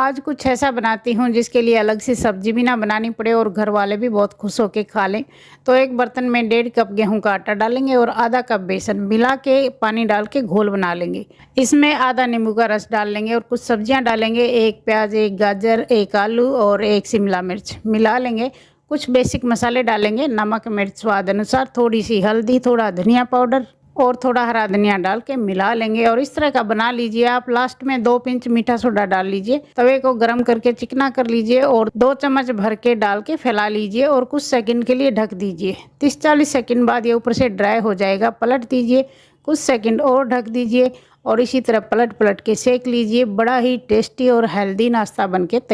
आज कुछ ऐसा बनाती हूँ जिसके लिए अलग से सब्जी भी ना बनानी पड़े और घर वाले भी बहुत खुश होके खा लें। तो एक बर्तन में 1.5 कप गेहूं का आटा डालेंगे और आधा कप बेसन मिला के पानी डाल के घोल बना लेंगे। इसमें आधा नींबू का रस डाल लेंगे और कुछ सब्जियां डालेंगे, एक प्याज, एक गाजर, एक आलू और एक शिमला मिर्च मिला लेंगे। कुछ बेसिक मसाले डालेंगे, नमक मिर्च स्वाद अनुसार, थोड़ी सी हल्दी, थोड़ा धनिया पाउडर और थोड़ा हरा धनिया डाल के मिला लेंगे और इस तरह का बना लीजिए आप। लास्ट में 2 पिंच मीठा सोडा डाल लीजिए, तवे को गर्म करके चिकना कर लीजिए और 2 चम्मच भर के डाल के फैला लीजिए और कुछ सेकंड के लिए ढक दीजिए। 30-40 सेकंड बाद ये ऊपर से ड्राई हो जाएगा, पलट दीजिए, कुछ सेकंड और ढक दीजिए और इसी तरह पलट पलट के सेक लीजिए। बड़ा ही टेस्टी और हेल्दी नाश्ता बन के तैयार।